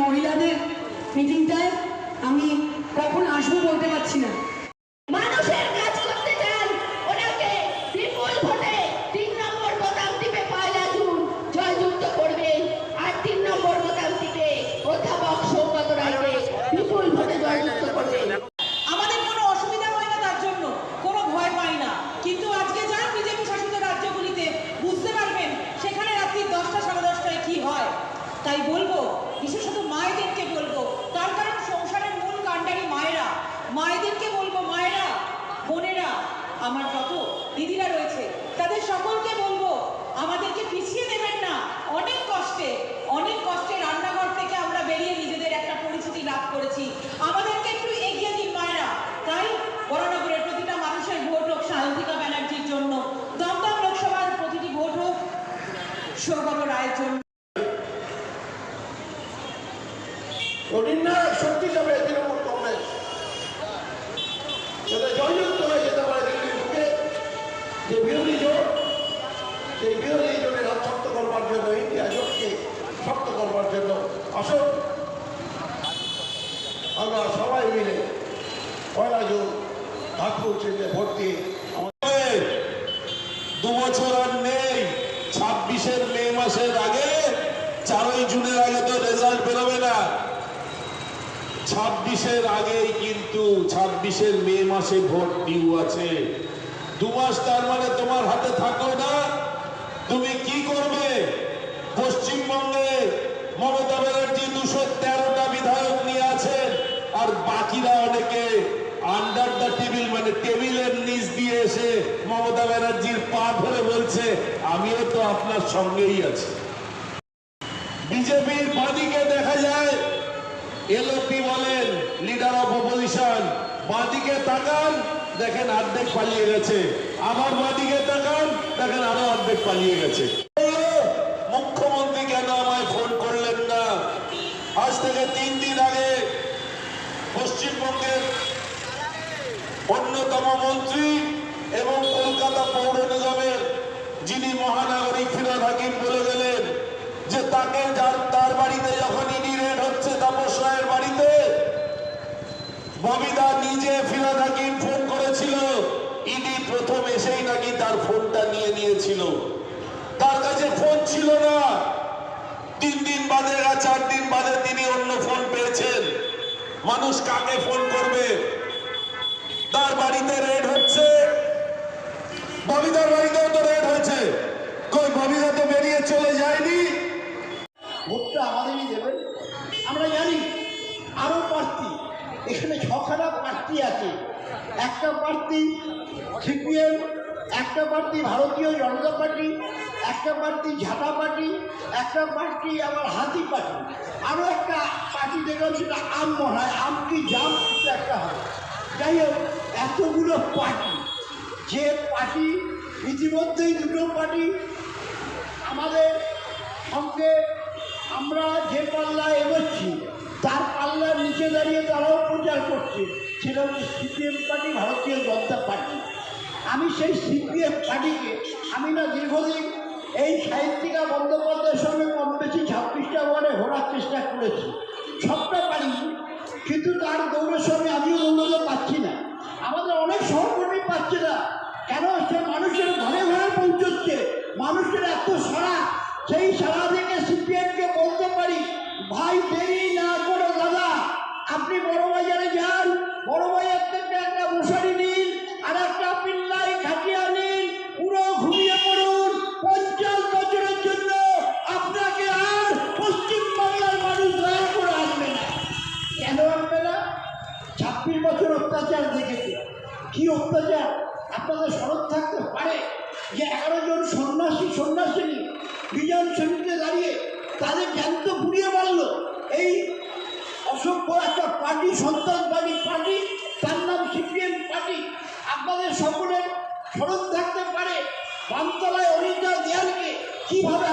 মহিলাদের মিটিংটায় আমি কখন আসবো বলতে পারছি না। মানুষের কাজ করতে চান, ওনাকে বিপুল ভোটে 3 নম্বর বোতাম টিপে 1 জুন জয়যুক্ত করবেন। আর 3 নম্বর বোতাম টিপে অধ্যাপক সৌগত রায়কে বিপুল ভোটে জয়যুক্ত করবেন। আমাদের কোনো অসুবিধা হয় না, তার জন্য কোনো ভয় পাই না। কিন্তু আজকে যান বিজেপি শাসিত রাজ্যগুলিতে বুঝতে পারবেন সেখানে রাত্রি 10টা সাড়ে 10টায় কি হয়। তাই বলবো, বিশেষত মায়েদেরকে বলবো, তার কারণ সংসারের মূল কাণ্ডারি মায়েরা। মায়েদেরকে বলবো, মায়েরা, বোনেরা, আমার যত দিদিরা রয়েছে তাদের সকলকে বলবো, আমাদেরকে পিছিয়ে দেবেন না। অনেক কষ্টে রান্নাঘর থেকে আমরা বেরিয়ে নিজেদের একটা পরিচিতি লাভ করেছি। আমাদেরকে একটু এগিয়ে দিন মায়েরা। তাই বরানগরের প্রতিটা মানুষের ভোট হোক সায়ন্তিকা ব্যানার্জির জন্য, দমদম লোকসভার প্রতিটি ভোট হোক সৌগত রায়ের জন্য। অধিনায়ক শক্তি হিসাবে তৃণমূল কংগ্রেস যাতে জয়যুক্ত হয়ে যেতে পারে দিল্লির বুকে, যে বিরোধী জোট, সেই বিরোধী জোটের হাত শক্ত করবার জন্য, ইন্ডিয়া জোটকে শক্ত করবার জন্য আসুন আমরা সবাই মিলে 1 জুন ধানপুর চিহ্নে ভোট দিয়ে 2 বছর আর নেই। 26 মে মাসের আগে, 4 জুনের আগে তো রেজাল্ট বেরোবে না। 26 আগেই কিন্তু 26 মে মাসে ভোট ডিউ আছে। 2 মাস তার মানে তোমার হাতে থাকলো না। তুমি কি করবে? পশ্চিমবঙ্গে মমতা ব্যানার্জি 213টা বিধায়ক নিয়ে আছেন, আর বাকিরা অনেকে আন্ডার দ্য টেবিল, মানে টেবিলের নিচ দিয়ে এসে মমতা ব্যানার্জির পা ধরে বলছে আমিও তো আপনার সঙ্গেই আছি। বিজেপির বাদিকে দেখা যায় এলওপি বলেন, লিডার অফ অপোজিশন। বাদিকে তাকান, দেখেন অর্ধেক পালিয়ে গেছে। আবার বাদিকে তাকান, দেখেন আরো অর্ধেক পালিয়ে গেছে। মুখ্যমন্ত্রী কেন আমায় ফোন করলেন না? আজ থেকে 3 দিন আগে পশ্চিমবঙ্গের অন্যতম মন্ত্রী এবং কলকাতা পৌর নিগমের যিনি মহানাগরিক ফিরোজ হাকিম বলে গেলেন যে তার বাড়িতে যখন ইডি রেড হচ্ছে তাপস রায়ের বাড়িতে, ববিদা নিজে ফিরোজ হাকিম ফোন করেছিল। ইডি প্রথম এসেই নাকি তার ফোনটা নিয়ে নিয়েছিল। তার কাছে ফোন ছিল না। 3 দিন বাদে, 4 দিন বাদে তিনি অন্য ফোন পেয়েছেন। মানুষ কাকে ফোন করবে? তার বাড়িতে রেড হচ্ছে, ববিদার বাড়িতেও তো রেড হয়েছে। কই ববিদা তো বেরিয়ে চলে যায়নি। ভোটটা আমাদেরই দেবেন। আমরা জানি আরও প্রার্থী, এখানে 6খানা প্রার্থী আছে। একটা প্রার্থী সিপিএম, একটা প্রার্থী ভারতীয় জনতা পার্টি, একটা প্রার্থী ঝাঁটা পার্টি, একটা প্রার্থী আবার হাতি পার্টি, আরও একটা পার্টি দেখলাম সেটা আম মনে হয়, আম কি জাম কিছু একটা হয়। যাই হোক, এতগুলো পার্টি, যে পার্টি ইতিমধ্যেই 2টো পার্টি আমাদের সঙ্গে আমরা যে পাল্লায় এগোচ্ছি তার পাল্লার নিচে দাঁড়িয়ে তারাও প্রচার করছে, সেটা হচ্ছে সিপিএম পার্টি, ভারতীয় জনতা পার্টি। আমি সেই সিপিএম পার্টিকে আমি না দীর্ঘদিন এই সাহিত্যিকা বন্দ্যোপাধ্যায়ের সঙ্গে কম বেশি 26টা ওয়ার্ডে ঘোরার চেষ্টা করেছি, সবটা পারিনি। কিন্তু তার দৌড়ের সঙ্গে আমিও দৌড়তে পারছি না, আমাদের অনেক সহকর্মী পাচ্ছে না। কেন? সে মানুষের ঘরে ঘরে পৌঁছচ্ছে, মানুষের এত সাড়া, সেই সাড়া থেকে সিপিএমকে বলতে পারি, ভাই দেরি না করে দাদা আপনি বড়বাজারে যান, বড়বাজার থেকে একটা মশারি নিন আর একটা পিল্লাই খাটিয়া নিন, পুরো ঘুমিয়ে পড়ুন। 50 বছরের জন্য আপনাকে আর পশ্চিমবাংলার মানুষ দয়া করে আসবে না। কেন আসবে না? 26 বছর অত্যাচার দেখেছে। কি অত্যাচার আপনাদের স্মরণ থাকতে পারে যে 11 জন সন্ন্যাসিনী বিজন সমিতিতে দাঁড়িয়ে তাদের জ্যান্ত পুড়িয়ে মারল এই অসভ্য একটা পার্টি, সন্ত্রাসবাদী পার্টি, তার নাম সিপিএম পার্টি। আপনাদের সকলের স্মরণ থাকতে পারে বামতলায় অনিতা দেয়ালকে কীভাবে